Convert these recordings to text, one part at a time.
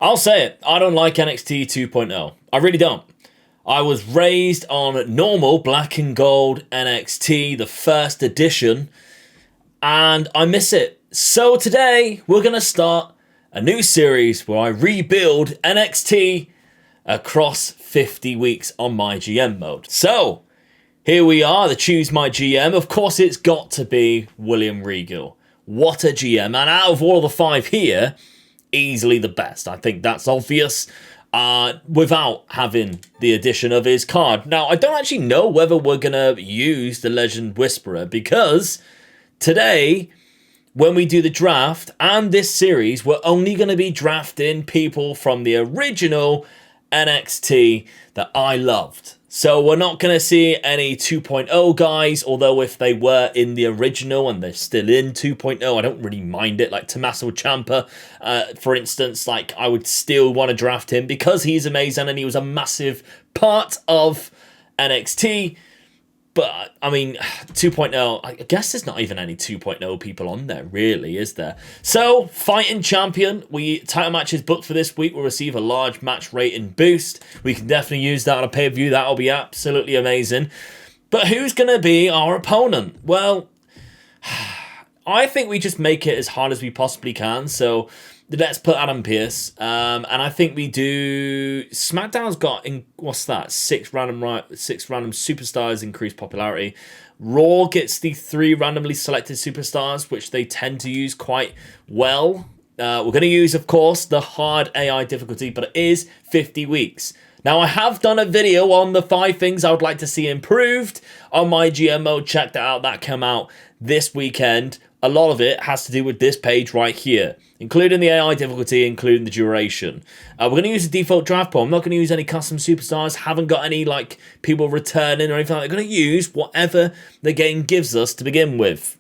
I'll say it, I don't like NXT 2.0. I really don't. I was raised on normal black and gold NXT, the first edition, and I miss it. So today, we're going to start a new series where I rebuild NXT across 50 weeks on MyGM mode. So, here we are, the Choose My GM. Of course, it's got to be William Regal. What a GM. And out of all the five here, easily the best. I think that's obvious without having the addition of his card. Now, I don't actually know whether we're going to use the Legend Whisperer because today, when we do the draft and this series, we're only going to be drafting people from the original NXT that I loved. So we're not going to see any 2.0 guys, although if they were in the original and they're still in 2.0, I don't really mind it. Like Tommaso Ciampa, for instance, like I would still want to draft him because he's amazing and he was a massive part of NXT. But, I mean, 2.0, I guess there's not even any 2.0 people on there, really, is there? So, Fighting Champion, title matches booked for this week will receive a large match rating boost. We can definitely use that on a pay-per-view. That'll be absolutely amazing. But who's going to be our opponent? Well, I think we just make it as hard as we possibly can. So, let's put Adam Pearce. And I think we do... SmackDown's got, what's that? Six random superstars increased popularity. Raw gets the 3 randomly selected superstars, which they tend to use quite well. We're going to use, of course, the hard AI difficulty, but it is 50 weeks. Now, I have done a video on the 5 things I would like to see improved on my GM mode. Check that out. That came out this weekend. A lot of it has to do with this page right here, including the AI difficulty, including the duration. We're going to use the default draft pool. I'm not going to use any custom superstars. Haven't got any like people returning or anything like that. We're going to use whatever the game gives us to begin with.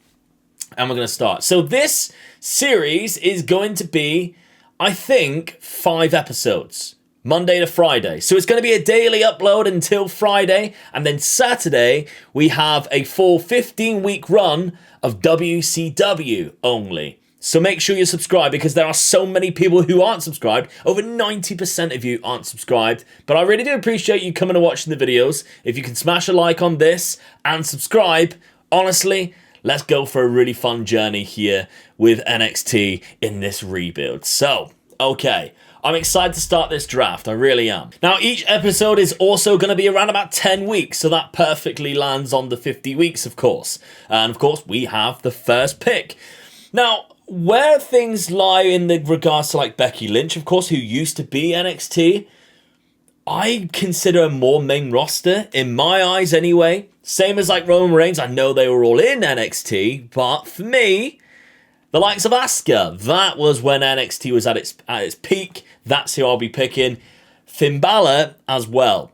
And we're going to start. So this series is going to be, I think, 5 episodes. Monday to Friday. So it's going to be a daily upload until Friday. And then Saturday, we have a full 15-week run of WCW only. So make sure you're subscribed because there are so many people who aren't subscribed. Over 90% of you aren't subscribed. But I really do appreciate you coming and watching the videos. If you can smash a like on this and subscribe, honestly, let's go for a really fun journey here with NXT in this rebuild. So, okay. I'm excited to start this draft, I really am. Now, each episode is also going to be around about 10 weeks, so that perfectly lands on the 50 weeks, of course. And, of course, we have the first pick. Now, where things lie in the regards to, like, Becky Lynch, of course, who used to be NXT, I consider her more main roster, in my eyes anyway. Same as, like, Roman Reigns, I know they were all in NXT, but for me... the likes of Asuka, that was when NXT was at its peak. That's who I'll be picking. Finn Balor as well.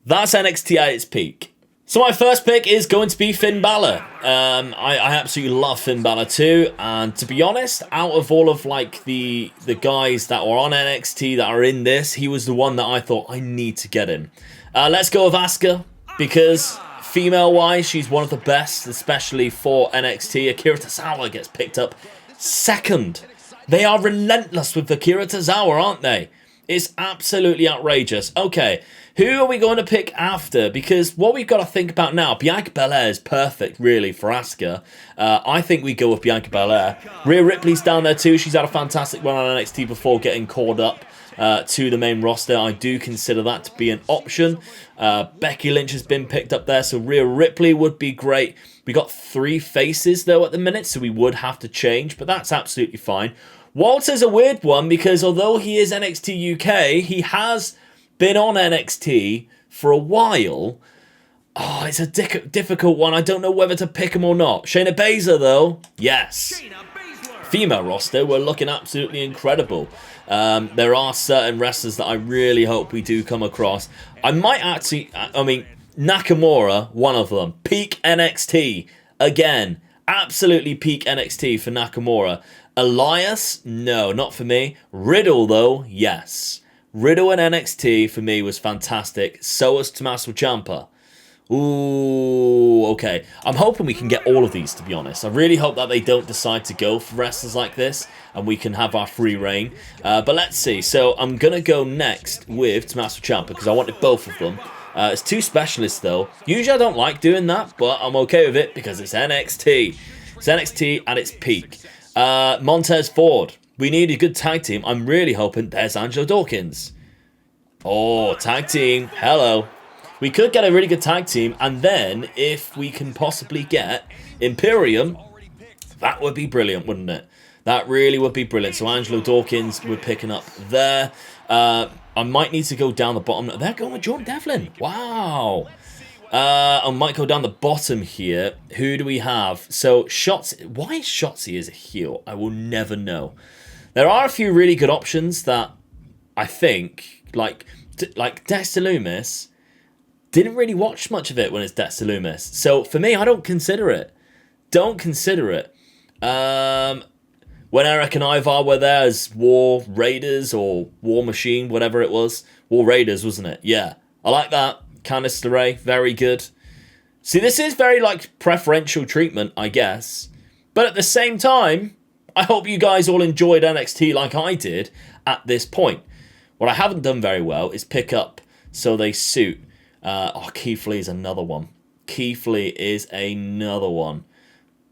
That's NXT at its peak. So my first pick is going to be Finn Balor. I absolutely love Finn Balor too. And to be honest, out of all of like the guys that were on NXT that are in this, he was the one that I thought I need to get him. Let's go with Asuka because... female-wise, she's one of the best, especially for NXT. Akira Tozawa gets picked up second. They are relentless with Akira Tozawa, aren't they? It's absolutely outrageous. Okay, who are we going to pick after? Because what we've got to think about now, Bianca Belair is perfect, really, for Asuka. I think we go with Bianca Belair. Rhea Ripley's down there too. She's had a fantastic run on NXT before getting called up to the main roster. I do consider that to be an option. Becky Lynch has been picked up there, so Rhea Ripley would be great. We got 3 faces though at the minute, so we would have to change, but that's absolutely fine. Walter's a weird one because although he is NXT UK, he has been on NXT for a while. Oh, it's a difficult one. I don't know whether to pick him or not. Shayna Baszler though, yes. Female roster, we're looking absolutely incredible. There are certain wrestlers that I really hope we do come across. I might actually, I mean, Nakamura, one of them. Peak NXT, again. Absolutely peak NXT for Nakamura. Elias, no, not for me. Riddle, though, yes. Riddle and NXT, for me, was fantastic. So was Tommaso Ciampa. Ooh, okay. I'm hoping we can get all of these, to be honest. I really hope that they don't decide to go for wrestlers like this, and we can have our free reign. But let's see. So I'm going to go next with Tommaso Ciampa, because I wanted both of them. It's 2 specialists, though. Usually I don't like doing that, but I'm okay with it, because it's NXT. It's NXT at its peak. Montez Ford. We need a good tag team. I'm really hoping there's Angelo Dawkins. Oh, tag team. Hello. We could get a really good tag team, and then if we can possibly get Imperium, that would be brilliant, wouldn't it? That really would be brilliant. So Angelo Dawkins, we're picking up there. I might need to go down the bottom. They're going with Jordan Devlin. Wow. I might go down the bottom here. Who do we have? So Shotzi. Why is Shotzi as a heel? I will never know. There are a few really good options that I think, like Dexter Lumis, didn't really watch much of it when it's Dexter Lumis. So for me, I don't consider it. Don't consider it. When Eric and Ivar were there as War Raiders or War Machine, whatever it was. War Raiders, wasn't it? Yeah. I like that. Candice LeRae, very good. See, this is very, like, preferential treatment, I guess. But at the same time, I hope you guys all enjoyed NXT like I did at this point. What I haven't done very well is pick up So They Suit. Keith Lee is another one. Keith Lee is another one.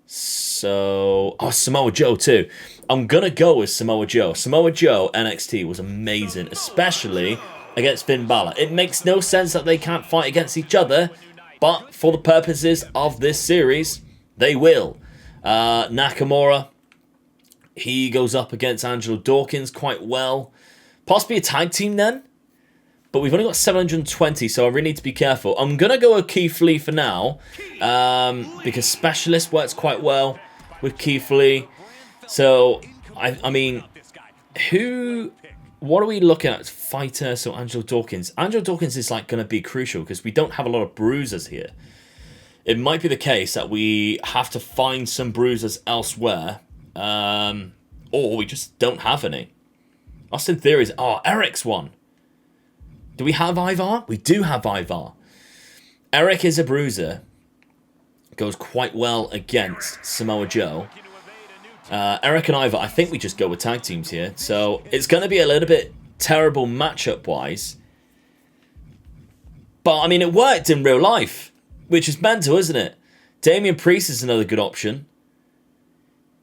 So, Samoa Joe too. I'm going to go with Samoa Joe. Samoa Joe, NXT, was amazing, especially against Finn Balor. It makes no sense that they can't fight against each other, but for the purposes of this series, they will. Nakamura, he goes up against Angelo Dawkins quite well. Possibly a tag team then? But we've only got 720, so I really need to be careful. I'm going to go with Keith Lee for now, because Specialist works quite well with Keith Lee. So, I mean, what are we looking at? Fighter, so Angelo Dawkins. Angelo Dawkins is like going to be crucial, because we don't have a lot of bruisers here. It might be the case that we have to find some bruisers elsewhere, or we just don't have any. Austin Theory's, Eric's one. Do we have Ivar? We do have Ivar. Eric is a bruiser. Goes quite well against Samoa Joe. Eric and Ivar, I think we just go with tag teams here. So it's going to be a little bit terrible matchup-wise. But, I mean, it worked in real life, which is mental, isn't it? Damian Priest is another good option.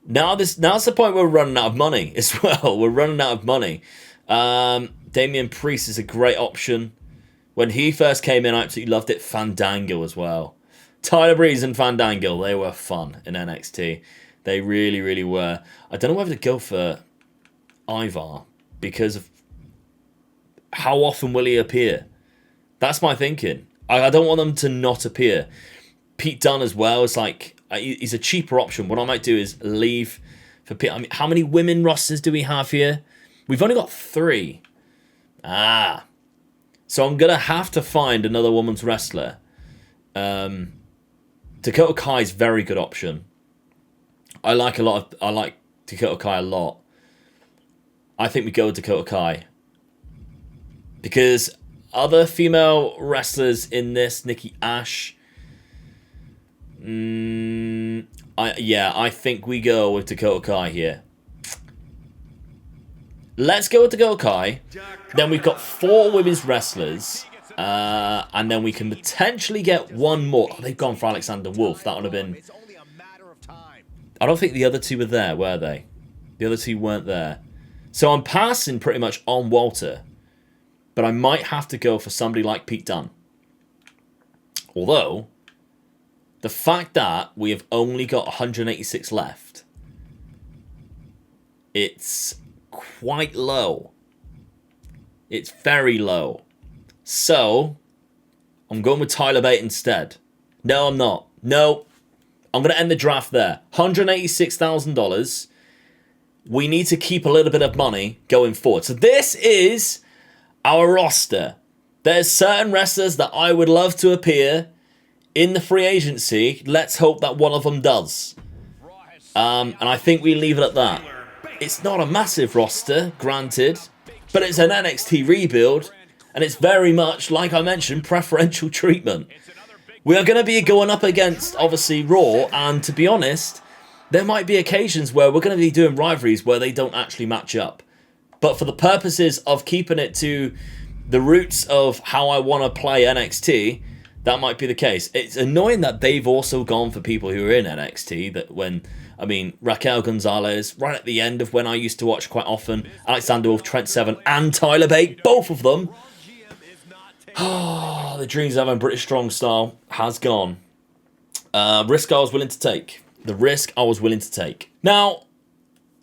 Now's the point where we're running out of money as well. We're running out of money. Damian Priest is a great option. When he first came in, I absolutely loved it. Fandango as well. Tyler Breeze and Fandango, they were fun in NXT. They really, really were. I don't know whether to go for Ivar because of how often will he appear. That's my thinking. I don't want them to not appear. Pete Dunne as well is like, he's a cheaper option. What I might do is leave for Pete. I mean, how many women rosters do we have here? We've only got 3. So I'm going to have to find another women's wrestler. Dakota Kai's a very good option. I like Dakota Kai a lot. I think we go with Dakota Kai. Because other female wrestlers in this, Nikki Ash. I think we go with Dakota Kai here. Let's go with Dakota Kai. Then we've got 4 women's wrestlers. And then we can potentially get one more. Oh, they've gone for Alexander Wolf. That would have been... I don't think the other 2 were there, were they? The other 2 weren't there. So I'm passing pretty much on Walter. But I might have to go for somebody like Pete Dunne. Although, the fact that we have only got 186 left, it's quite low. It's very low. So, I'm going with Tyler Bate instead. No, I'm not. No, I'm going to end the draft there. $186,000. We need to keep a little bit of money going forward. So this is our roster. There's certain wrestlers that I would love to appear in the free agency. Let's hope that one of them does. And I think we leave it at that. It's not a massive roster, granted, but it's an NXT rebuild, and it's very much, like I mentioned, preferential treatment. We are going to be going up against, obviously, Raw, and to be honest, there might be occasions where we're going to be doing rivalries where they don't actually match up. But for the purposes of keeping it to the roots of how I want to play NXT, that might be the case. It's annoying that they've also gone for people who are in NXT, that when, I mean, Raquel Gonzalez, right at the end of when I used to watch quite often, Alexander Wolf, Trent Seven, and Tyler Bate, both of them. Oh, the dreams of having British Strong Style has gone. Risk I was willing to take. The risk I was willing to take. Now,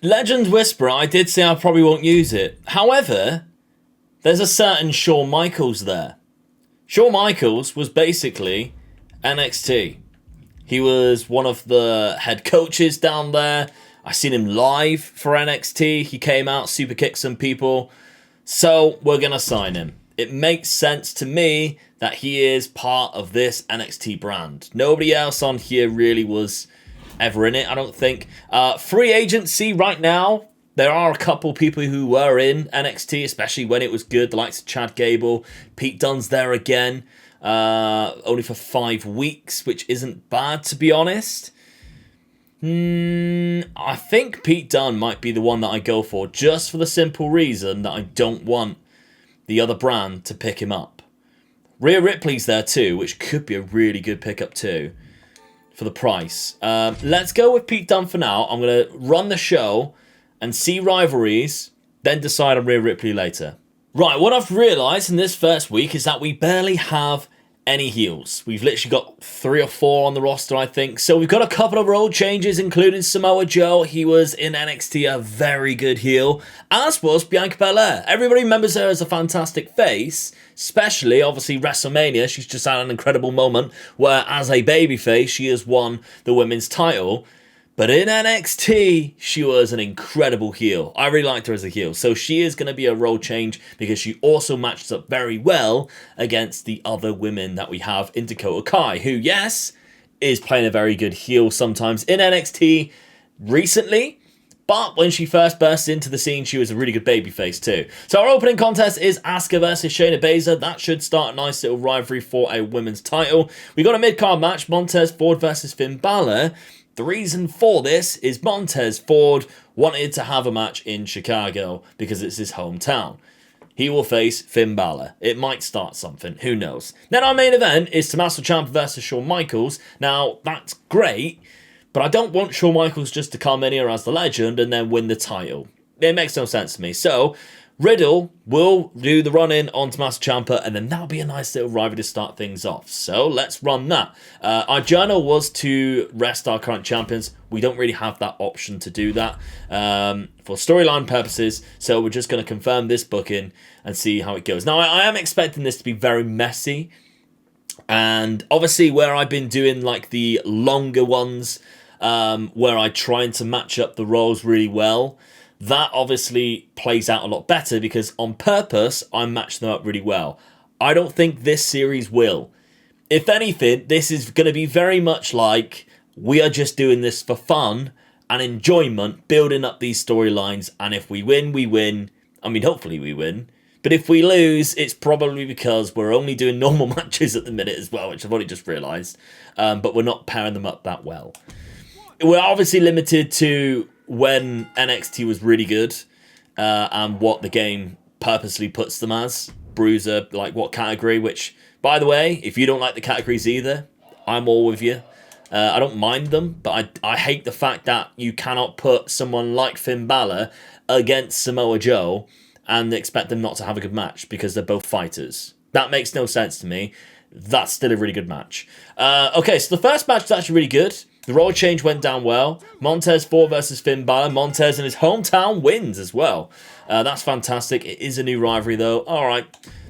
Legends Whisperer, I did say I probably won't use it. However, there's a certain Shawn Michaels there. Shawn Michaels was basically NXT. He was one of the head coaches down there. I seen him live for NXT. He came out, super kicked some people. So we're going to sign him. It makes sense to me that he is part of this NXT brand. Nobody else on here really was ever in it, I don't think. Free agency right now, there are a couple people who were in NXT, especially when it was good, the likes of Chad Gable. Pete Dunne's there again, only for 5 weeks, which isn't bad, to be honest. I think Pete Dunne might be the one that I go for, just for the simple reason that I don't want the other brand to pick him up. Rhea Ripley's there too, which could be a really good pickup too for the price. Let's go with Pete Dunne for now. I'm going to run the show and see rivalries, then decide on Rhea Ripley later. Right, what I've realised in this first week is that we barely have any heels. We've literally got 3 or 4 on the roster, I think. So we've got a couple of role changes, including Samoa Joe. He was in NXT, a very good heel, as was Bianca Belair. Everybody remembers her as a fantastic face, especially, obviously, WrestleMania. She's just had an incredible moment where, as a babyface, she has won the women's title. But in NXT, she was an incredible heel. I really liked her as a heel. So she is going to be a role change because she also matches up very well against the other women that we have in Dakota Kai, who, yes, is playing a very good heel sometimes in NXT recently. But when she first burst into the scene, she was a really good babyface too. So our opening contest is Asuka versus Shayna Baszler. That should start a nice little rivalry for a women's title. We got a mid-card match, Montez Ford versus Finn Balor. The reason for this is Montez Ford wanted to have a match in Chicago because it's his hometown. He will face Finn Balor. It might start something, who knows. Then our main event is Tommaso Ciampa versus Shawn Michaels. Now, that's great, but I don't want Shawn Michaels just to come in here as the legend and then win the title. It makes no sense to me. So, Riddle will do the run-in on Tommaso Ciampa, and then that'll be a nice little rivalry to start things off. So let's run that. Our journal was to rest our current champions. We don't really have that option to do that for storyline purposes, so we're just going to confirm this booking and see how it goes. Now, I am expecting this to be very messy, and obviously where I've been doing like the longer ones, where I trying to match up the roles really well, that obviously plays out a lot better because on purpose, I match them up really well. I don't think this series will. If anything, this is going to be very much like we are just doing this for fun and enjoyment, building up these storylines, and if we win, we win. I mean, hopefully we win. But if we lose, it's probably because we're only doing normal matches at the minute as well, which I've only just realised. But we're not pairing them up that well. We're obviously limited to when NXT was really good and what the game purposely puts them as. Bruiser, like what category, which, by the way, if you don't like the categories either, I'm all with you. I don't mind them, but I hate the fact that you cannot put someone like Finn Balor against Samoa Joe and expect them not to have a good match because they're both fighters. That makes no sense to me. That's still a really good match. Okay, so the first match is actually really good. The role change went down well. Montez Ford versus Finn Balor. Montez in his hometown wins as well. That's fantastic. It is a new rivalry though. All right,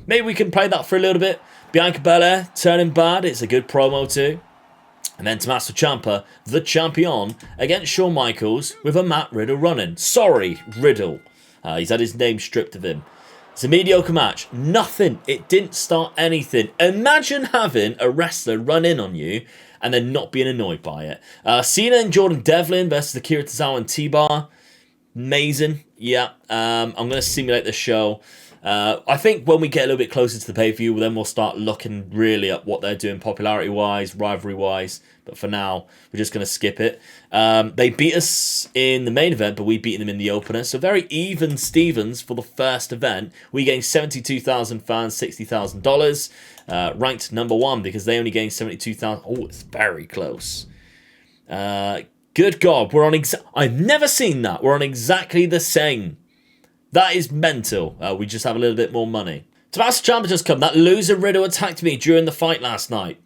maybe we can play that for a little bit. Bianca Belair turning bad. It's a good promo too. And then Tommaso Ciampa, the champion, against Shawn Michaels with a Matt Riddle run-in. Sorry, Riddle. He's had his name stripped of him. It's a mediocre match. Nothing. It didn't start anything. Imagine having a wrestler run in on you and then not being annoyed by it. Cena and Jordan Devlin versus Akira Tozawa and T-Bar. Amazing. Yeah. I'm going to simulate the show. I think when we get a little bit closer to the pay-per-view, then we'll start looking really at what they're doing popularity-wise, rivalry-wise. But for now, we're just going to skip it. They beat us in the main event, but we beat them in the opener. So very even Stevens for the first event. We gained 72,000 fans, $60,000. Ranked number 1 because they only gained 72,000. Oh, it's very close. Good God, we're on I've never seen that. We're on exactly the same. That is mental. We just have a little bit more money. Tommaso Ciampa just come. That loser Riddle attacked me during the fight last night.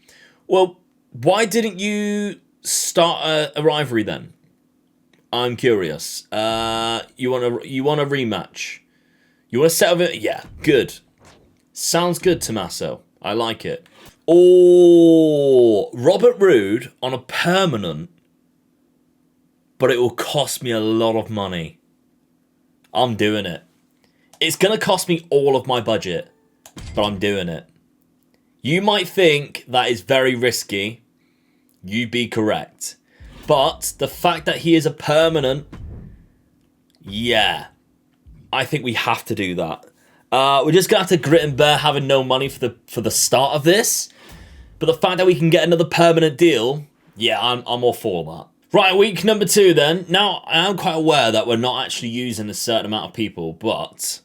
Well, why didn't you start a rivalry then? I'm curious. You want a rematch? You want to settle it? Yeah, good. Sounds good, Tommaso. I like it. Oh, Robert Roode on a permanent, but it will cost me a lot of money. I'm doing it. It's going to cost me all of my budget, but I'm doing it. You might think that is very risky. You'd be correct. But the fact that he is a permanent, yeah, I think we have to do that. We're just going to have to grit and bear having no money for the start of this. But the fact that we can get another permanent deal, yeah, I'm all for that. Right, week number 2 then. Now, I am quite aware that we're not actually using a certain amount of people, but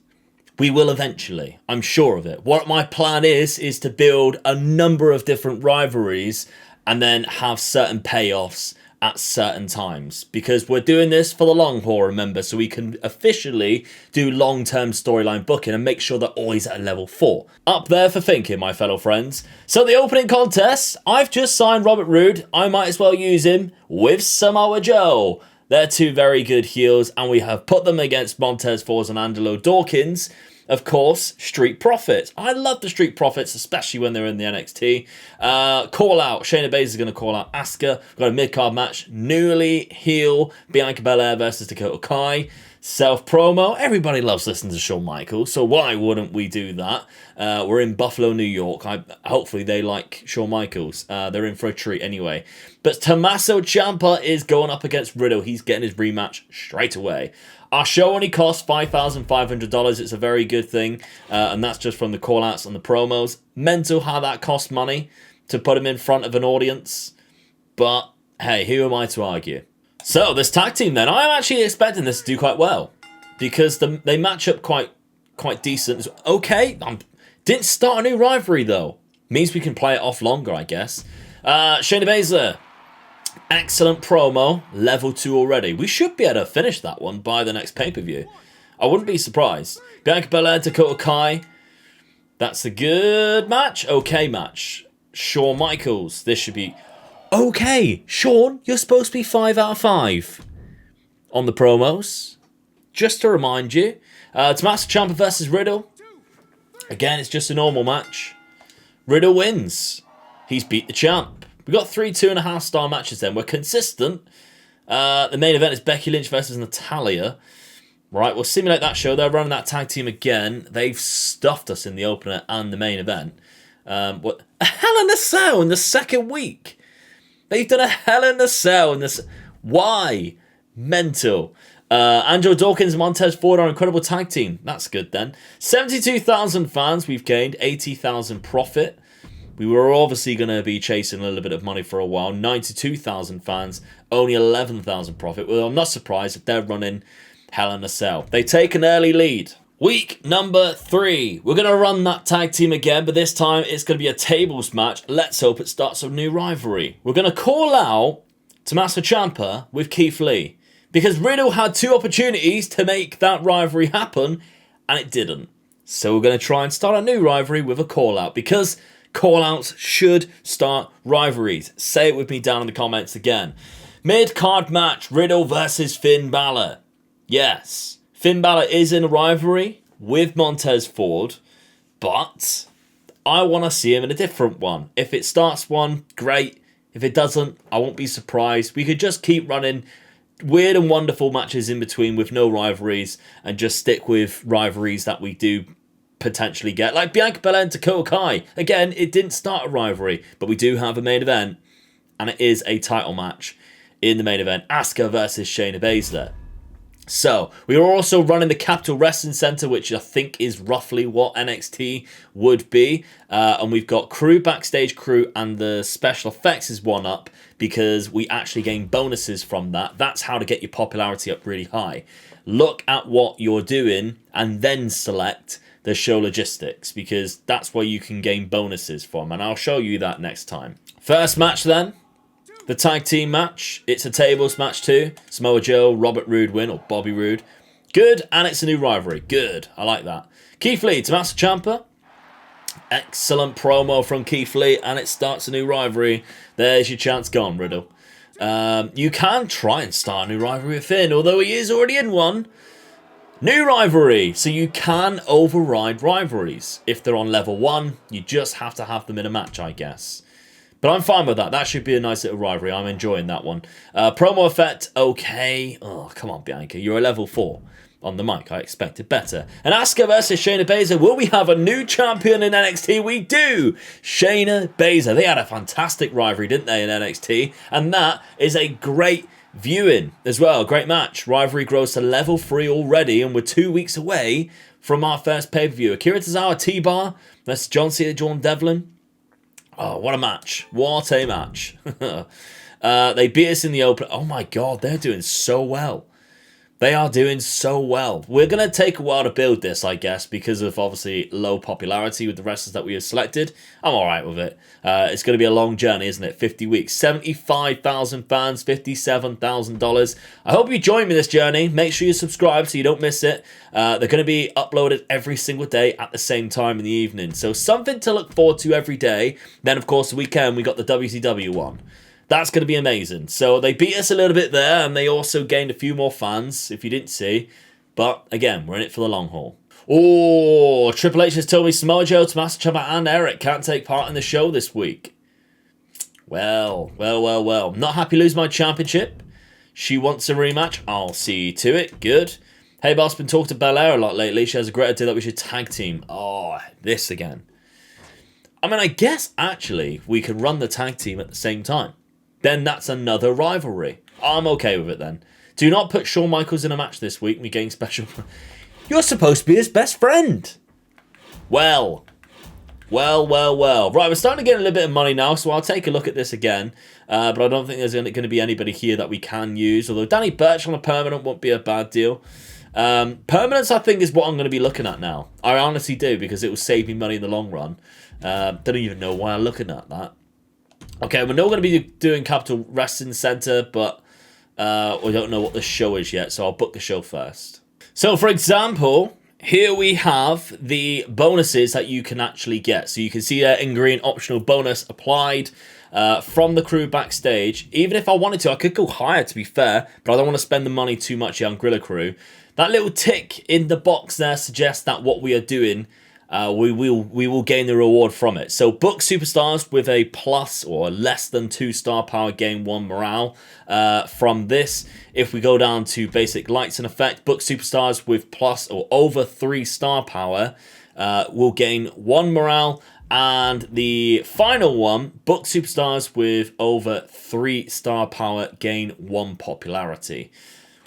we will eventually. I'm sure of it. What my plan is to build a number of different rivalries and then have certain payoffs at certain times. Because we're doing this for the long haul, remember, so we can officially do long-term storyline booking and make sure they're always at a level 4. Up there for thinking, my fellow friends. So the opening contest, I've just signed Robert Roode. I might as well use him with Samoa Joe. They're 2 very good heels, and we have put them against Montez Ford and Angelo Dawkins. Of course, Street Profits. I love the Street Profits, especially when they're in the NXT. Call out. Shayna Baszler is going to call out Asuka. We've got a mid-card match. Newly heel Bianca Belair versus Dakota Kai. Self-promo. Everybody loves listening to Shawn Michaels, so why wouldn't we do that? We're in Buffalo, New York. Hopefully they like Shawn Michaels. They're in for a treat anyway. But Tommaso Ciampa is going up against Riddle. He's getting his rematch straight away. Our show only costs $5,500. It's a very good thing. And that's just from the call-outs and the promos. Mental how that costs money to put him in front of an audience. But, hey, who am I to argue? So, this tag team then. I'm actually expecting this to do quite well. Because they match up quite decent. Okay, didn't start a new rivalry, though. Means we can play it off longer, I guess. Shayna Baszler. Excellent promo, level 2 already. We should be able to finish that one by the next pay-per-view. I wouldn't be surprised. Bianca Belair, Dakota Kai. That's a good match. Okay match. Shawn Michaels. This should be... Okay, Shawn, you're supposed to be 5 out of 5 on the promos. Just to remind you. Tommaso Ciampa versus Riddle. Again, it's just a normal match. Riddle wins. He's beat the champ. We've got 3 2.5-star matches then. We're consistent. The main event is Becky Lynch versus Natalya. Right, we'll simulate that show. They're running that tag team again. They've stuffed us in the opener and the main event. What a Hell in a Cell in the second week. They've done a Hell in a Cell in this. Why? Mental. Angelo Dawkins and Montez Ford are an incredible tag team. That's good then. 72,000 fans we've gained. 80,000 profit. We were obviously going to be chasing a little bit of money for a while. 92,000 fans, only 11,000 profit. Well, I'm not surprised if they're running Hell in a Cell. They take an early lead. Week number 3. We're going to run that tag team again, but this time it's going to be a tables match. Let's hope it starts a new rivalry. We're going to call out Tommaso Ciampa with Keith Lee. Because Riddle had 2 opportunities to make that rivalry happen, and it didn't. So we're going to try and start a new rivalry with a call out. Because... call-outs should start rivalries. Say it with me down in the comments again. Mid-card match, Riddle versus Finn Balor. Yes, Finn Balor is in a rivalry with Montez Ford, but I want to see him in a different one. If it starts one, great. If it doesn't, I won't be surprised. We could just keep running weird and wonderful matches in between with no rivalries and just stick with rivalries that we do potentially get, like Bianca Belair and Dakota Kai. Again, it didn't start a rivalry, but we do have a main event, and it is a title match in the main event. Asuka versus Shayna Baszler. So, we are also running the Capital Wrestling Center, which I think is roughly what NXT would be. And we've got crew, backstage crew, and the special effects is one up because we actually gain bonuses from that. That's how to get your popularity up really high. Look at what you're doing and then select the show logistics because that's where you can gain bonuses from. And I'll show you that next time. First match then. The tag team match, it's a tables match too. Samoa Joe, Robert Roode win, or Bobby Roode. Good, and it's a new rivalry. Good, I like that. Keith Lee, Tommaso Ciampa. Excellent promo from Keith Lee, and it starts a new rivalry. There's your chance gone, Riddle. You can try and start a new rivalry with Finn, although he is already in one. New rivalry, so you can override rivalries. If they're on level 1, you just have to have them in a match, I guess. But I'm fine with that. That should be a nice little rivalry. I'm enjoying that one. Promo effect, okay. Oh, come on, Bianca. You're a level 4 on the mic. I expected better. And Asuka versus Shayna Baszler. Will we have a new champion in NXT? We do. Shayna Baszler. They had a fantastic rivalry, didn't they, in NXT? And that is a great viewing as well. Great match. Rivalry grows to level 3 already. And we're 2 weeks away from our first pay-per-view. Akira Tozawa T-Bar versus John Cena, Jordan Devlin. Oh, what a match. What a match. They beat us in the open. Oh my god, they're doing so well. They are doing so well. We're going to take a while to build this, I guess, because of obviously low popularity with the wrestlers that we have selected. I'm alright with it. It's going to be a long journey, isn't it? 50 weeks. 75,000 fans, $57,000. I hope you join me this journey. Make sure you subscribe so you don't miss it. They're going to be uploaded every single day at the same time in the evening. So something to look forward to every day. Then, of course, the weekend, we got the WCW one. That's going to be amazing. So they beat us a little bit there, and they also gained a few more fans, if you didn't see. But, again, we're in it for the long haul. Oh, Triple H has told me Samoa Joe, Tommaso Ciampa, and Eric can't take part in the show this week. Well. Not happy losing my championship. She wants a rematch. I'll see to it. Good. Hey, boss, been talking to Belair a lot lately. She has a great idea that we should tag team. Oh, this again. I mean, I guess, actually, we could run the tag team at the same time. Then that's another rivalry. I'm okay with it then. Do not put Shawn Michaels in a match this week. We gain special... You're supposed to be his best friend. Well. Right, we're starting to get a little bit of money now, so I'll take a look at this again. But I don't think there's going to be anybody here that we can use. Although Danny Burch on a permanent won't be a bad deal. Permanence, I think, is what I'm going to be looking at now. I honestly do, because it will save me money in the long run. Don't even know why I'm looking at that. Okay, we're not going to be doing Capital Wrestling Center, but we don't know what the show is yet, so I'll book the show first. So, for example, here we have the bonuses that you can actually get. So you can see there in green, optional bonus applied from the crew backstage. Even if I wanted to, I could go higher, to be fair, but I don't want to spend the money too much on Gorilla Crew. That little tick in the box there suggests that what we are doing... we will gain the reward from it. So book superstars with a plus or less than 2 star power, gain 1 morale from this. If we go down to basic lights and effect, book superstars with plus or over 3 star power will gain 1 morale. And the final one, book superstars with over 3 star power, gain 1 popularity.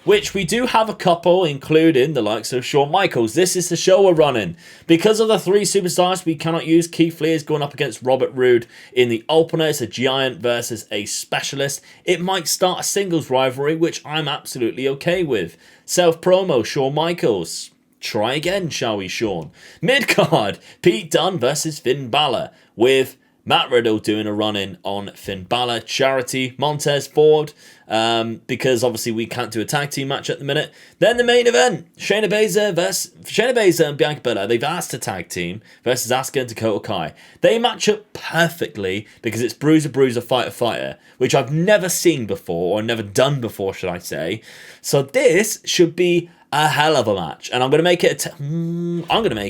Which we do have a couple, including the likes of Shawn Michaels. This is the show we're running. Because of the 3 superstars we cannot use, Keith Lee is going up against Robert Roode in the opener. It's a giant versus a specialist. It might start a singles rivalry, which I'm absolutely okay with. Self-promo, Shawn Michaels. Try again, shall we, Shawn? Mid-card, Pete Dunne versus Finn Balor, with Matt Riddle doing a run-in on Finn Balor. Charity, Montez Ford, because obviously we can't do a tag team match at the minute. Then the main event, Shayna Baszler and Bianca Belair. They've asked a tag team versus Asuka and Dakota Kai. They match up perfectly because it's Bruiser, Fighter, which I've never seen before, or never done before, should I say. So this should be a hell of a match, and I'm going to make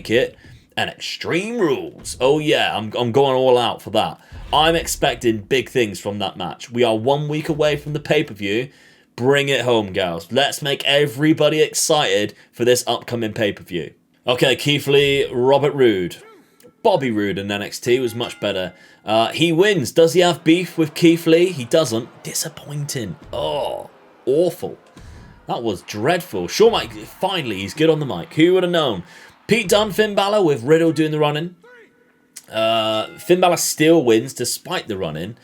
it an Extreme Rules. Oh yeah, I'm going all out for that. I'm expecting big things from that match. We are 1 week away from the pay-per-view. Bring it home, gals. Let's make everybody excited for this upcoming pay-per-view. Okay, Keith Lee, Robert Roode. Bobby Roode in NXT was much better. He wins. Does he have beef with Keith Lee? He doesn't. Disappointing. Oh, awful. That was dreadful. Shawn Michaels, finally, he's good on the mic. Who would have known? Pete Dunne, Finn Balor with Riddle doing the run-in. Finn Balor still wins despite the run-in.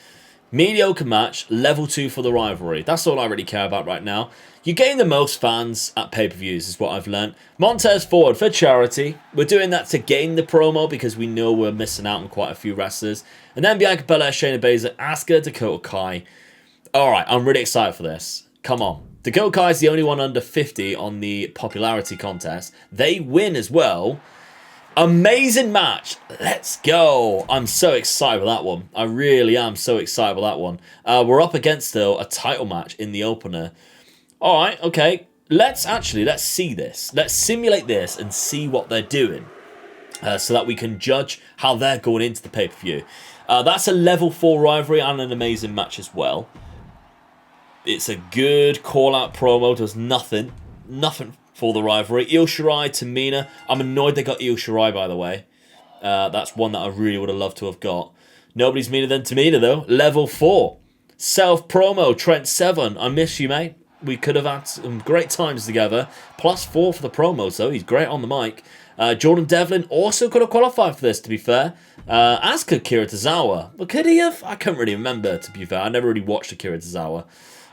Mediocre match, level 2 for the rivalry. That's all I really care about right now. You gain the most fans at pay-per-views is what I've learned. Montez Ford for charity. We're doing that to gain the promo because we know we're missing out on quite a few wrestlers. And then Bianca Belair, Shayna Baszler, Asuka, Dakota Kai. Alright, I'm really excited for this. Come on. Dakota Kai is the only one under 50 on the popularity contest. They win as well. Amazing match. Let's go. I'm so excited with that one. I really am so excited with that one. We're up against, though, a title match in the opener. All right, okay. Let's see this. Let's simulate this and see what they're doing so that we can judge how they're going into the pay-per-view. That's a level 4 rivalry and an amazing match as well. It's a good call-out promo. Does nothing for the rivalry. Io Shirai, Tamina. I'm annoyed they got Io Shirai, by the way. That's one that I really would have loved to have got. Nobody's meaner than Tamina, though. Level 4. Self-promo, Trent Seven. I miss you, mate. We could have had some great times together. +4 for the promos, though. He's great on the mic. Jordan Devlin also could have qualified for this, to be fair. As could Kira Tozawa. But could he have? I can't really remember, to be fair. I never really watched Akira Tozawa.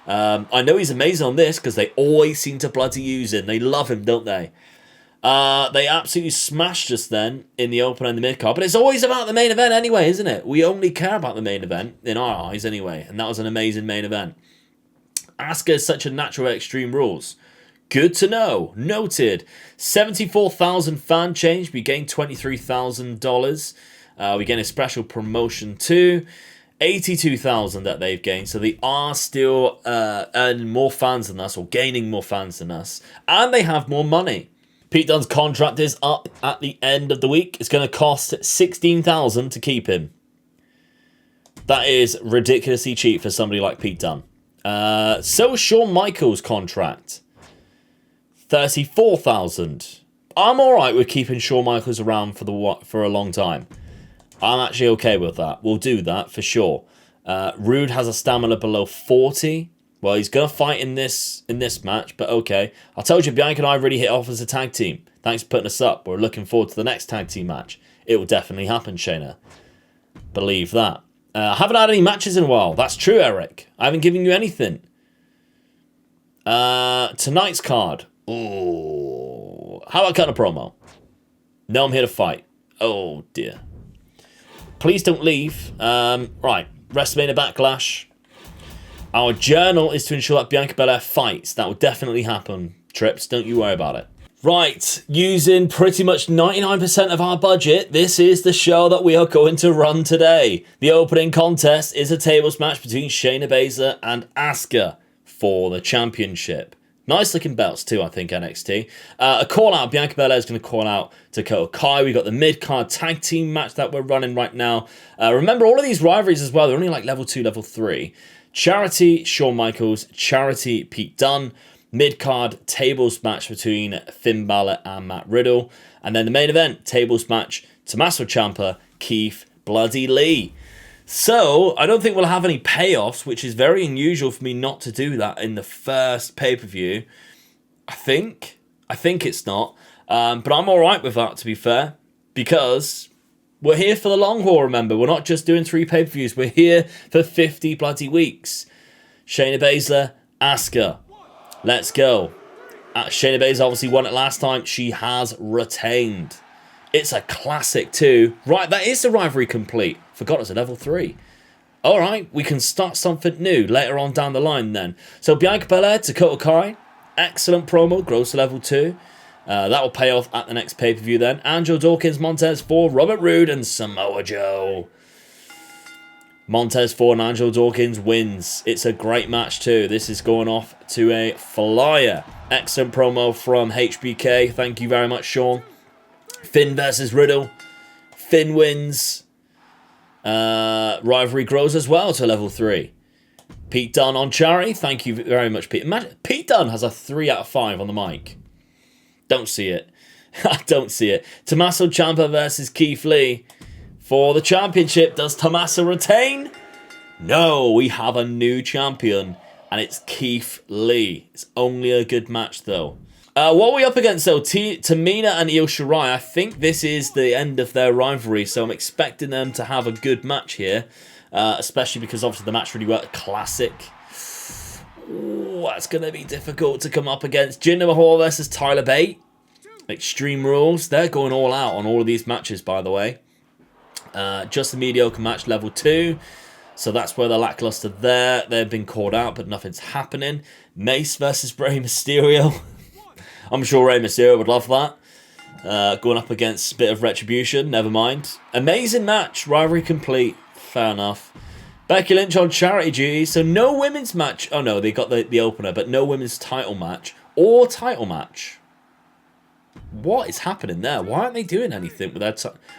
I know he's amazing on this because they always seem to bloody use him. They love him, don't they? They absolutely smashed us then in the open and the mid-card. But it's always about the main event anyway, isn't it? We only care about the main event, in our eyes anyway. And that was an amazing main event. Asuka is such a natural at Extreme Rules. Good to know. Noted. 74,000 fan change. We gained $23,000. We gained a special promotion too. 82,000 that they've gained, so they are still earning more fans than us, or gaining more fans than us, and they have more money. Pete Dunne's contract is up at the end of the week. It's going to cost $16,000 to keep him. That is ridiculously cheap for somebody like Pete Dunne. So Shawn Michaels' contract, $34,000. I'm all right with keeping Shawn Michaels around for a long time. I'm actually okay with that. We'll do that for sure. Rude has a stamina below 40. Well, he's going to fight in this match, but okay. I told you, Bianca and I really hit off as a tag team. Thanks for putting us up. We're looking forward to the next tag team match. It will definitely happen, Shayna. Believe that. I haven't had any matches in a while. That's true, Eric. I haven't given you anything. Tonight's card. Ooh. How about cutting a promo? No, I'm here to fight. Oh, dear. Please don't leave. Right. WrestleMania Backlash. Our journal is to ensure that Bianca Belair fights. That will definitely happen, Trips. Don't you worry about it. Right. Using pretty much 99% of our budget, this is the show that we are going to run today. The opening contest is a tables match between Shayna Baszler and Asuka for the championship. Nice looking belts too, I think, NXT. A call out, Bianca Belair is going to call out Dakota Kai. We got the mid-card tag team match that we're running right now. Remember, all of these rivalries as well, they're only like level 2, level 3. Charity, Shawn Michaels. Charity, Pete Dunne. Mid-card tables match between Finn Balor and Matt Riddle. And then the main event, tables match, Tommaso Ciampa, Keith Bloody Lee. So, I don't think we'll have any payoffs, which is very unusual for me not to do that in the first pay-per-view. I think it's not. But I'm alright with that, to be fair. Because we're here for the long haul, remember. We're not just doing 3 pay-per-views. We're here for 50 bloody weeks. Shayna Baszler, Asuka. Let's go. Shayna Baszler obviously won it last time. She has retained. It's a classic too. Right, that is the rivalry complete. Forgot it's a level 3. Alright, we can start something new later on down the line then. So Bianca Belair, Dakota Kai. Excellent promo, grows to level 2. That will pay off at the next pay-per-view then. Angelo Dawkins, Montez Ford, Robert Roode and Samoa Joe. Montez Ford and Angelo Dawkins wins. It's a great match too. This is going off to a flyer. Excellent promo from HBK. Thank you very much, Sean. Finn versus Riddle. Finn wins. Rivalry grows as well to level 3. Pete Dunne on Charity. Thank you very much, Pete. Imagine, Pete Dunne has a 3 out of 5 on the mic. Don't see it. I don't see it. Tommaso Ciampa versus Keith Lee. For the championship, does Tommaso retain? No, we have a new champion. and it's Keith Lee. It's only a good match, though. What are we up against, though? Tamina and Io Shirai. I think this is the end of their rivalry, so I'm expecting them to have a good match here, especially because obviously the match really worked. Classic. Ooh, that's going to be difficult to come up against. Jinder Mahal versus Tyler Bate. Extreme Rules. They're going all out on all of these matches, by the way. Just a mediocre match, level 2. So that's where they're lackluster there. They've been called out, but nothing's happening. Mace versus Rey Mysterio. I'm sure Rey Mysterio would love that. Going up against a bit of Retribution, never mind. Amazing match, rivalry complete, fair enough. Becky Lynch on charity duty, so no women's match. Oh no, they got the opener, but no women's title match or title match. What is happening there? Why aren't they doing anything with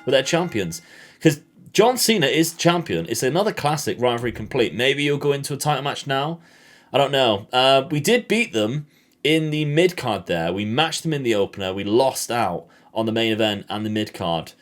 their champions? Because John Cena is champion. It's another classic rivalry complete. Maybe you'll go into a title match now. I don't know. We did beat them in the mid-card there. We matched them in the opener. We lost out on the main event and the mid-card.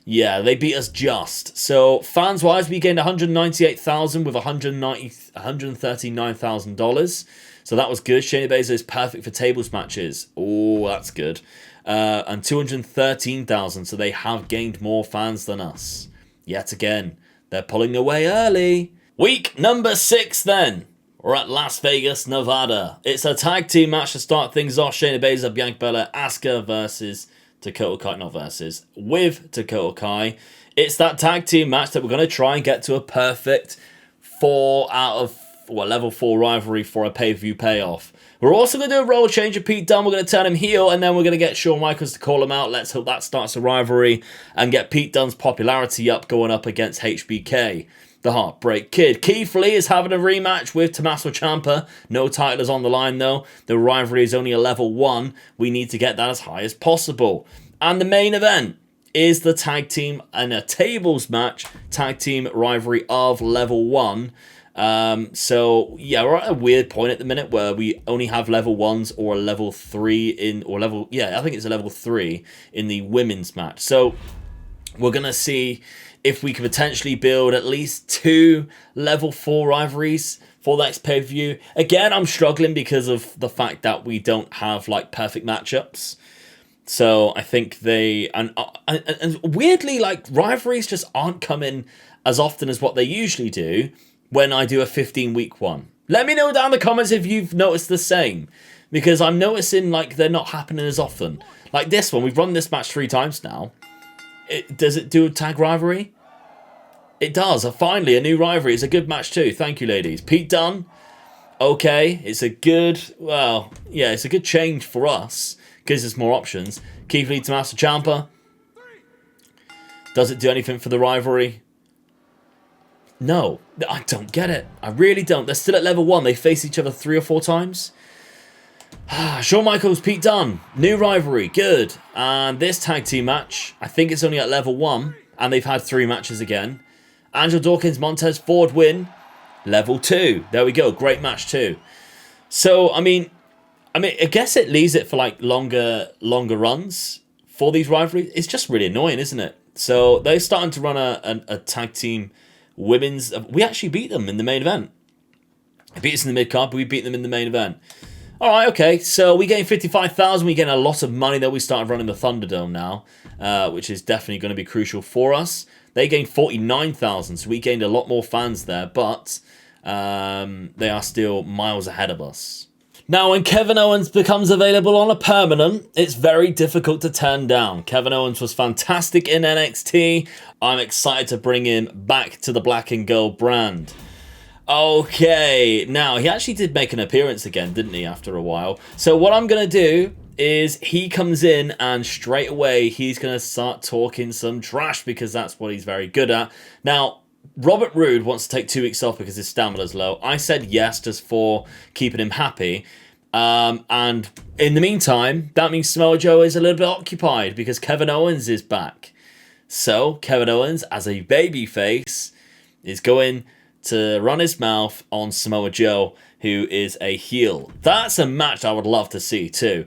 Yeah, they beat us just. So, fans-wise, we gained $198,000 with $139,000. So that was good. Shayna Baszler is perfect for tables matches. Oh, that's good. And $213,000. So they have gained more fans than us. Yet again, they're pulling away early. Week number 6 then. We're at Las Vegas, Nevada. It's a tag team match to start things off. Shayna Baszler, Bianca Belair, Asuka versus Dakota Kai. Not versus, with Dakota Kai. It's that tag team match that we're going to try and get to a perfect 4 out of level 4 rivalry for a pay-per-view payoff. We're also going to do a role change of Pete Dunne. We're going to turn him heel, and then we're going to get Shawn Michaels to call him out. Let's hope that starts a rivalry and get Pete Dunne's popularity up, going up against HBK, the Heartbreak Kid. Keith Lee is having a rematch with Tommaso Ciampa. No title is on the line, though. The rivalry is only a level 1. We need to get that as high as possible. And the main event is the tag team and a tables match, tag team rivalry of level 1. So yeah, we're at a weird point at the minute where we only have level 1s or a level 3 in, or level, yeah, I think it's a level 3 in the women's match. So we're going to see if we can potentially build at least 2 level 4 rivalries for the next pay-per-view. Again, I'm struggling because of the fact that we don't have like perfect matchups. So I think and weirdly, like, rivalries just aren't coming as often as what they usually do when I do a 15-week one. Let me know down in the comments if you've noticed the same, because I'm noticing like they're not happening as often. Like this one, we've run this match 3 times now. Does it do a tag rivalry? It does. Finally, a new rivalry. It's a good match too. Thank you, ladies. Pete Dunne. Okay, it's a good, well, yeah, it's a good change for us. Gives us more options. Keith Lee, Tommaso Ciampa. Does it do anything for the rivalry? No, I don't get it. I really don't. They're still at level 1. They face each other 3 or 4 times. Shawn Michaels, Pete Dunne. New rivalry. Good. And this tag team match, I think it's only at level 1. And they've had 3 matches again. Angel Dawkins, Montez Ford win. Level 2. There we go. Great match too. So, I mean, I guess it leaves it for like longer runs for these rivalries. It's just really annoying, isn't it? So they're starting to run a tag team women's. We actually beat them in the main event. They beat us in the mid card, but we beat them in the main event. All right, okay. So we gained 55,000. We gain a lot of money. Though we started running the Thunderdome now, which is definitely going to be crucial for us. They gained 49,000, so we gained a lot more fans there, but they are still miles ahead of us. Now, when Kevin Owens becomes available on a permanent, it's very difficult to turn down. Kevin Owens was fantastic in NXT. I'm excited to bring him back to the black and gold brand. Okay, now, he actually did make an appearance again, didn't he, after a while? So what I'm going to do is he comes in and straight away he's going to start talking some trash because that's what he's very good at. Now, Robert Roode wants to take 2 weeks off because his stamina's low. I said yes just for keeping him happy. And in the meantime, that means Samoa Joe is a little bit occupied because Kevin Owens is back. So Kevin Owens, as a babyface, is going to run his mouth on Samoa Joe, who is a heel. That's a match I would love to see too.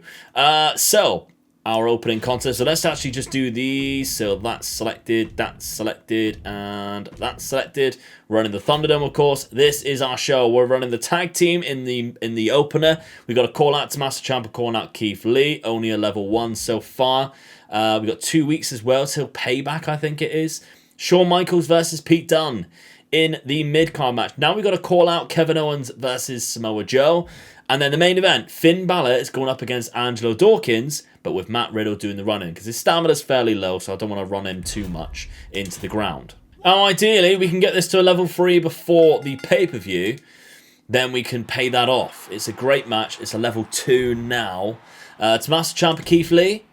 So our opening contest. So let's actually just do these. So that's selected, and that's selected. Running the Thunderdome, of course. This is our show. We're running the tag team in the opener. We got a call out to Master Ciampa, calling out Keith Lee. Only a level 1 so far. We got 2 weeks as well till Payback, I think it is. Shawn Michaels versus Pete Dunne in the mid-card match. Now we got to call out Kevin Owens versus Samoa Joe. And then the main event, Finn Balor is going up against Angelo Dawkins, but with Matt Riddle doing the running, because his stamina's fairly low, so I don't want to run him too much into the ground. Now, ideally, we can get this to a level 3 before the pay-per-view. Then we can pay that off. It's a great match. It's a level 2 now. Tommaso Ciampa, Keith Lee,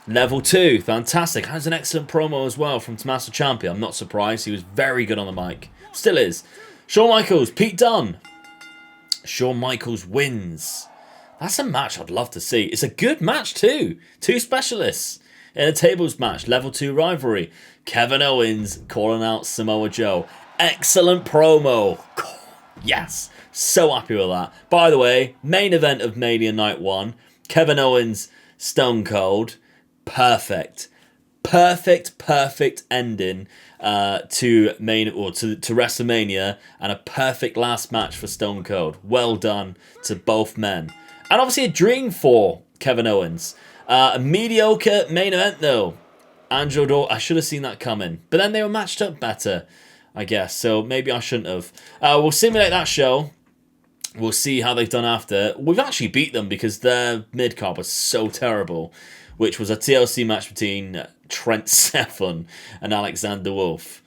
level 2. Fantastic. Has an excellent promo as well from Tommaso Ciampa. I'm not surprised. He was very good on the mic. Still is. Shawn Michaels, Pete Dunne. Shawn Michaels wins. That's a match I'd love to see. It's a good match too. 2 specialists in a tables match. Level 2 rivalry. Kevin Owens calling out Samoa Joe. Excellent promo. Yes. So happy with that. By the way, main event of Mania Night 1. Kevin Owens, Stone Cold. Perfect. Perfect ending to WrestleMania, and a perfect last match for Stone Cold. Well done to both men. And obviously a dream for Kevin Owens. A mediocre main event though. I should have seen that coming. But then they were matched up better, I guess. So maybe I shouldn't have. We'll simulate that show. We'll see how they've done after. We've actually beat them because their mid-card was so terrible, which was a TLC match between Trent Seven and Alexander Wolf.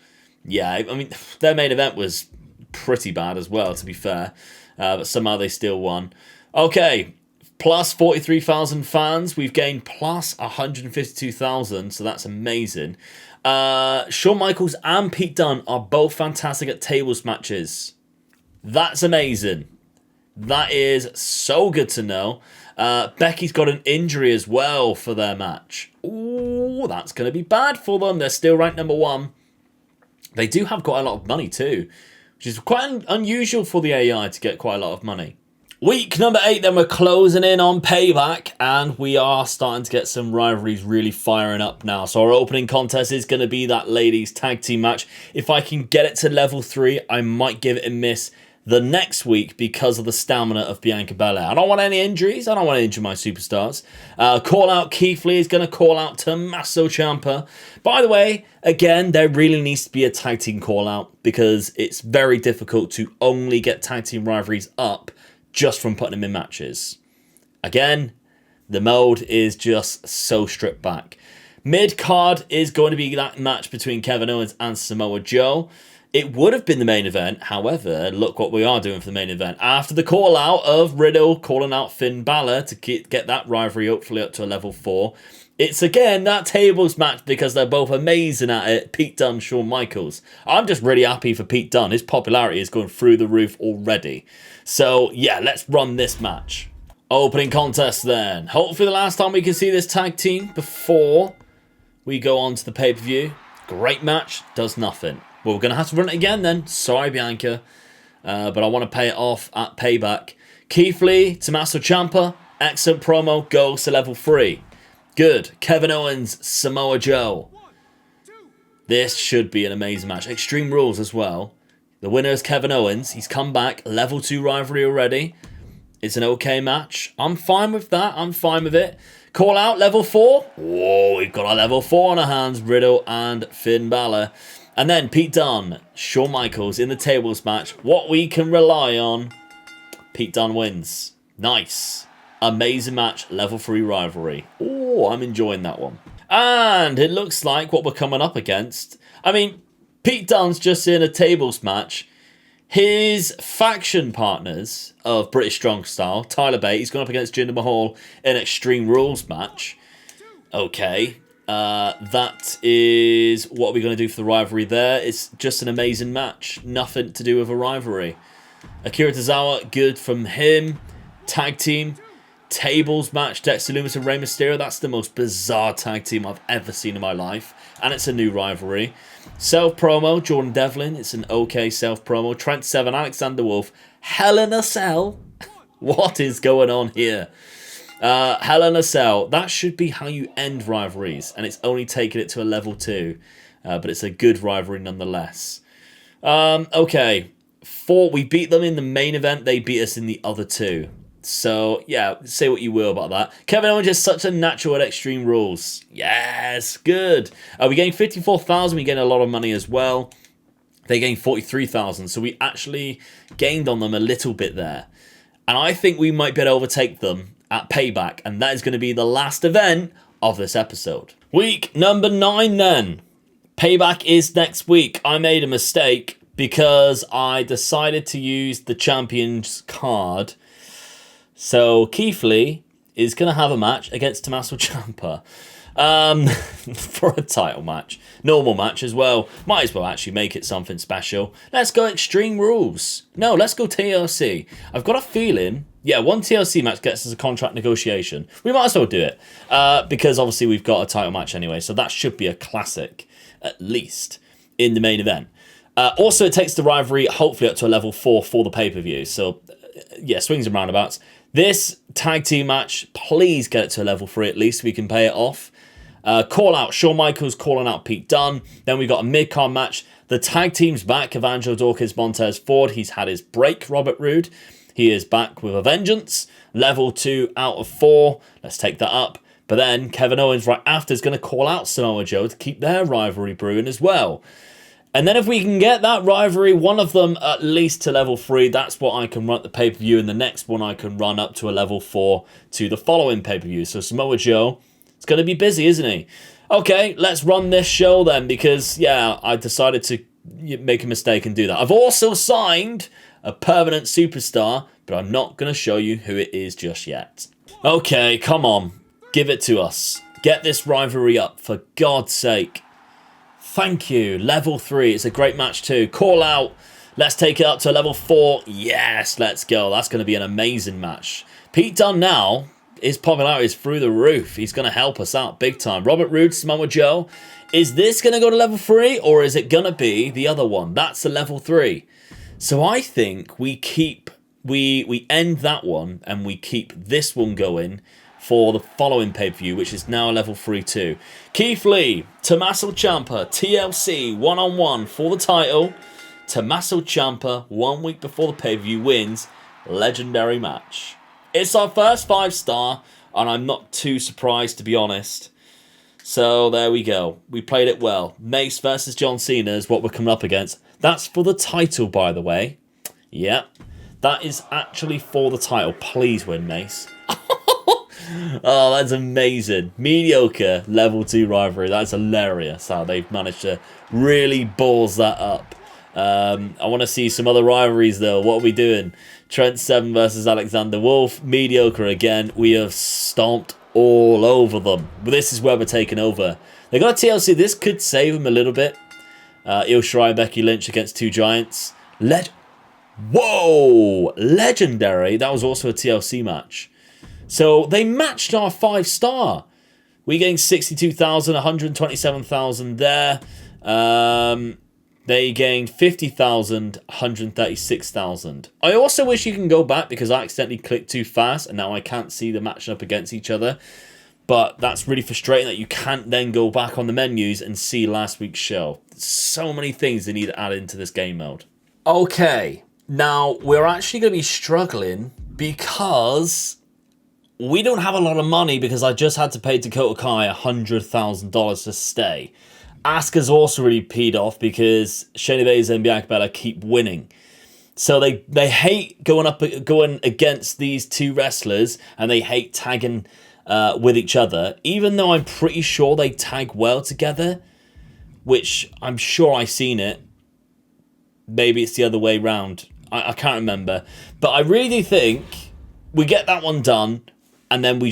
Yeah, I mean, their main event was pretty bad as well, to be fair. But somehow they still won. Okay, plus 43,000 fans. We've gained plus 152,000, so that's amazing. Shawn Michaels and Pete Dunne are both fantastic at tables matches. That's amazing. That is so good to know. Becky's got an injury as well for their match. Ooh, that's going to be bad for them. They're still ranked number 1. They do have quite a lot of money too, which is quite unusual for the AI to get quite a lot of money. Week number 8, then we're closing in on Payback, and we are starting to get some rivalries really firing up now. So our opening contest is going to be that ladies tag team match. If I can get it to level 3, I might give it a miss the next week because of the stamina of Bianca Belair. I don't want any injuries. I don't want to injure my superstars. Call out Keith Lee is going to call out Tommaso Ciampa. By the way, again, there really needs to be a tag team call out because it's very difficult to only get tag team rivalries up just from putting them in matches. Again, the mode is just so stripped back. Mid-card is going to be that match between Kevin Owens and Samoa Joe. It would have been the main event. However, look what we are doing for the main event. After the call out of Riddle calling out Finn Balor to get that rivalry hopefully up to a level 4. It's again that tables match because they're both amazing at it. Pete Dunne, Shawn Michaels. I'm just really happy for Pete Dunne. His popularity is going through the roof already. So yeah, let's run this match. Opening contest then. Hopefully the last time we can see this tag team before we go on to the pay-per-view. Great match, does nothing. Well, we're going to have to run it again then. Sorry, Bianca. But I want to pay it off at Payback. Keith Lee, Tommaso Ciampa. Excellent promo. Goes to level 3. Good. Kevin Owens, Samoa Joe. This should be an amazing match. Extreme Rules as well. The winner is Kevin Owens. He's come back. Level 2 rivalry already. It's an okay match. I'm fine with that. I'm fine with it. Call out level 4. Whoa, we've got a level 4 on our hands. Riddle and Finn Balor. And then Pete Dunne, Shawn Michaels in the tables match. What we can rely on. Pete Dunne wins. Nice. Amazing match. Level 3 rivalry. Oh, I'm enjoying that one. And it looks like what we're coming up against. I mean, Pete Dunne's just in a tables match. His faction partners of British Strong Style, Tyler Bate, he's gone up against Jinder Mahal in an Extreme Rules match. Okay. That is what we're going to do for the rivalry there. It's just an amazing match. Nothing to do with a rivalry. Akira Tozawa, good from him. Tag team. Tables match. Dexter Lumis and Rey Mysterio. That's the most bizarre tag team I've ever seen in my life. And it's a new rivalry. Self-promo. Jordan Devlin. It's an okay self-promo. Trent Seven. Alexander Wolf. Hell in a Cell. What is going on here? Hell in a Cell. That should be how you end rivalries, and it's only taken it to a level 2. But it's a good rivalry nonetheless. Okay. 4, we beat them in the main event. They beat us in the other 2. So, yeah, say what you will about that. Kevin Owens is such a natural at Extreme Rules. Yes, good. We gained 54,000. We gained a lot of money as well. They gained 43,000. So we actually gained on them a little bit there. And I think we might be able to overtake them at Payback. And that is going to be the last event of this episode. Week number 9 then. Payback is next week. I made a mistake because I decided to use the Champions card. So Keith Lee is going to have a match against Tommaso Ciampa for a title match. Normal match as well. Might as well actually make it something special. Let's go Extreme Rules. No, let's go TLC. I've got a feeling, yeah, one TLC match gets us a contract negotiation. We might as well do it because obviously we've got a title match anyway. So that should be a classic, at least, in the main event. Also, it takes the rivalry hopefully up to a level 4 for the pay-per-view. So, yeah, swings and roundabouts. This tag team match, please get it to a level 3 at least so we can pay it off. Call out, Shawn Michaels calling out Pete Dunne. Then we got a mid-card match. The tag team's back. Evangelo Dawkins, Montez Ford. He's had his break, Robert Roode. He is back with a vengeance. Level 2 out of 4. Let's take that up. But then Kevin Owens right after is going to call out Samoa Joe to keep their rivalry brewing as well. And then if we can get that rivalry, one of them at least to level 3, that's what I can run at the pay-per-view. And the next one I can run up to a level 4 to the following pay-per-view. So Samoa Joe, it's going to be busy, isn't he? Okay, let's run this show then because, yeah, I decided to make a mistake and do that. I've also signed a permanent superstar, but I'm not going to show you who it is just yet. Okay, come on. Give it to us. Get this rivalry up, for God's sake. Thank you. Level 3. It's a great match too. Call out. Let's take it up to level 4. Yes, let's go. That's going to be an amazing match. Pete Dunne now, his popularity is through the roof. He's going to help us out big time. Robert Roode, Samoa Joe. Is this going to go to level 3 or is it going to be the other one? That's a level 3. So I think we end that one and we keep this one going for the following pay-per-view, which is now level 3 too. Keith Lee, Tommaso Ciampa, TLC, one-on-one for the title. Tommaso Ciampa, 1 week before the pay-per-view, wins. Legendary match. It's our first 5-star, and I'm not too surprised, to be honest. So there we go. We played it well. Mace versus John Cena is what we're coming up against. That's for the title, by the way. Yep. That is actually for the title. Please win, Mace. Oh, that's amazing. Mediocre level 2 rivalry. That's hilarious how they've managed to really balls that up. I want to see some other rivalries though. What are we doing? Trent Seven versus Alexander Wolf. Mediocre again. We have stomped all over them. But this is where we're taking over. They got a TLC. This could save them a little bit. Io Shirai, Becky Lynch against 2 Giants. Whoa! Legendary. That was also a TLC match. So they matched our 5-star. We gained 62,000, 127,000 there. They gained 50,000, 136,000. I also wish you can go back because I accidentally clicked too fast and now I can't see them matching up against each other. But that's really frustrating that you can't then go back on the menus and see last week's show. So many things they need to add into this game mode. Okay, now we're actually going to be struggling because we don't have a lot of money because I just had to pay Dakota Kai $100,000 to stay. Asuka's also really peed off because Shayna Baszler and Bianca Belair keep winning. So they hate going against these 2 wrestlers and they hate tagging with each other, even though I'm pretty sure they tag well together, which I'm sure I've seen it. Maybe it's the other way round. I can't remember. But I really do think we get that one done and then we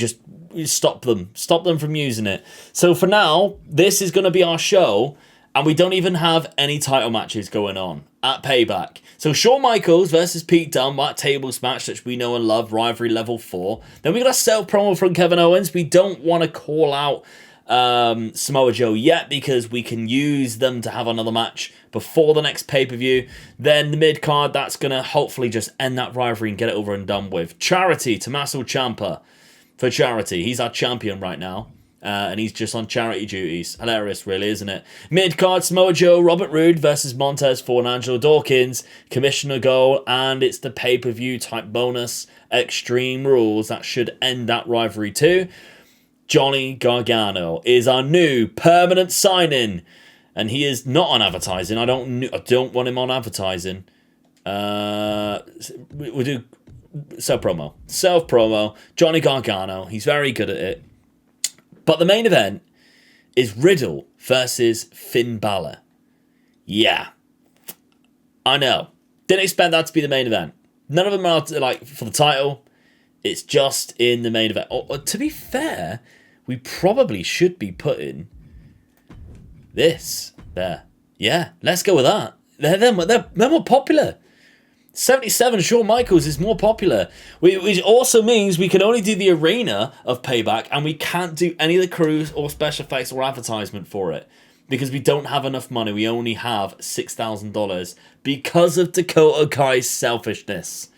stop them from using it. So for now, this is going to be our show, and we don't even have any title matches going on at Payback. So Shawn Michaels versus Pete Dunne, that tables match that we know and love, rivalry level 4. Then we got a self promo from Kevin Owens. We don't want to call out Samoa Joe yet because we can use them to have another match before the next pay-per-view. Then the mid-card, that's going to hopefully just end that rivalry and get it over and done with. Charity, Tommaso Ciampa. for charity. He's our champion right now. And he's just on charity duties. Hilarious, really, isn't it? Mid-card, Samoa Joe, Robert Roode versus Montez Ford and Angelo Dawkins. Commissioner goal, and it's the pay-per-view type bonus. Extreme Rules. That should end that rivalry too. Johnny Gargano is our new permanent sign-in. And he is not on advertising. I don't want him on advertising. We'll do self-promo. Self-promo. Johnny Gargano. He's very good at it. But the main event is Riddle versus Finn Balor. Yeah. I know. Didn't expect that to be the main event. None of them are like for the title. It's just in the main event. Or, to be fair, we probably should be putting this there. Yeah, let's go with that. They're more popular. 77 Shawn Michaels is more popular, which also means we can only do the arena of Payback, and we can't do any of the crews or special effects or advertisement for it because we don't have enough money. We only have $6,000 because of Dakota Kai's selfishness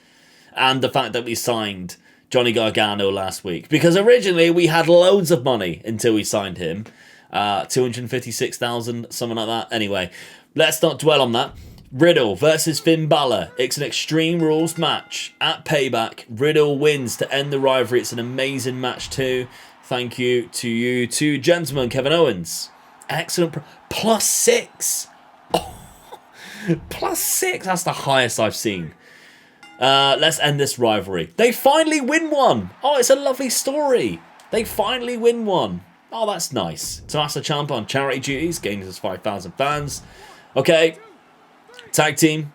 and the fact that we signed Johnny Gargano last week. Because originally we had loads of money until we signed him, 256,000, something like that. Anyway, let's not dwell on that. Riddle versus Finn Balor. It's an Extreme Rules match at Payback. Riddle wins to end the rivalry. It's an amazing match too. Thank you to you two gentlemen. Kevin Owens. Excellent. +6. Oh, +6. That's the highest I've seen. Let's end this rivalry. They finally win one. Oh, it's a lovely story. They finally win one. Oh, that's nice. Tommaso Ciampa on charity duties. Gains us 5,000 fans. Okay. Tag team.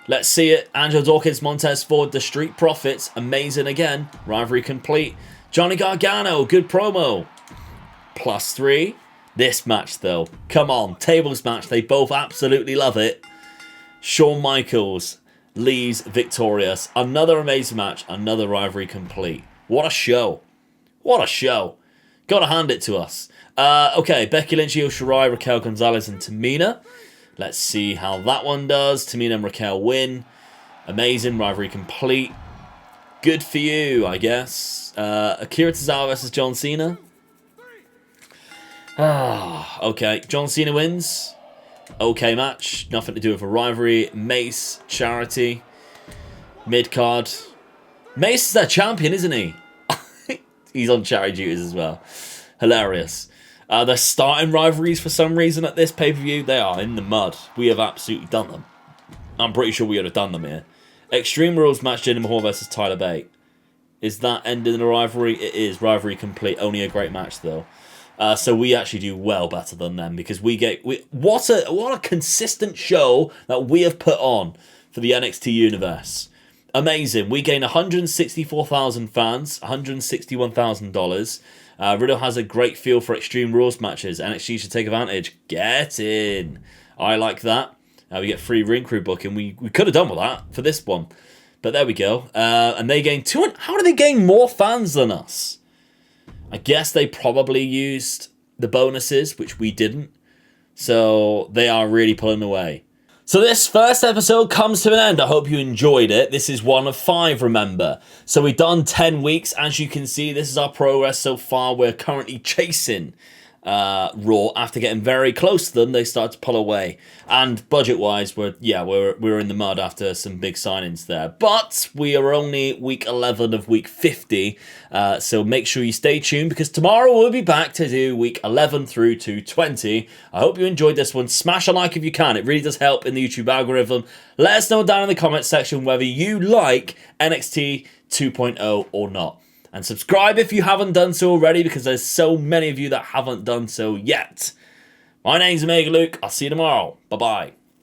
Let's see it. Angelo Dawkins, Montez Ford, the Street Profits. Amazing again. Rivalry complete. Johnny Gargano. Good promo. +3. This match, though. Come on. Tables match. They both absolutely love it. Shawn Michaels leaves victorious. Another amazing match. Another rivalry complete. What a show. What a show. Gotta hand it to us. Okay. Becky Lynch, Io Shirai, Raquel Gonzalez, and Tamina. Let's see how that one does. Tamina and Raquel win. Amazing. Rivalry complete. Good for you, I guess. Akira Tozawa versus John Cena. Okay. John Cena wins. Okay match. Nothing to do with a rivalry. Mace. Charity. Mid-card. Mace is their champion, isn't he? He's on charity duties as well. Hilarious. They're starting rivalries for some reason at this pay-per-view. They are in the mud. We have absolutely done them. I'm pretty sure we would have done them here. Extreme Rules match Jinder Mahal versus Tyler Bate. Is that ending the rivalry? It is. Rivalry complete. Only a great match, though. So we actually do well better than them because what a consistent show that we have put on for the NXT universe. Amazing. We gain 164,000 fans, $161,000. Riddle has a great feel for Extreme Rules matches. NXT should take advantage. Get in. I like that. We get free ring crew booking. We could have done with that for this one. But there we go. And they gain 200. How do they gain more fans than us? I guess they probably used the bonuses, which we didn't. So they are really pulling away. So this first episode comes to an end. I hope you enjoyed it. This is one of 5, remember. So we've done 10 weeks. As you can see, this is our progress so far. We're currently chasing Raw. After getting very close to them, they start to pull away. And budget-wise, we're in the mud after some big signings there. But we are only week 11 of week 50. So make sure you stay tuned because tomorrow we'll be back to do week 11 through to 20. I hope you enjoyed this one. Smash a like if you can. It really does help in the YouTube algorithm. Let us know down in the comments section whether you like NXT 2.0 or not. And subscribe if you haven't done so already because there's so many of you that haven't done so yet. My name's Omega Luke. I'll see you tomorrow. Bye-bye.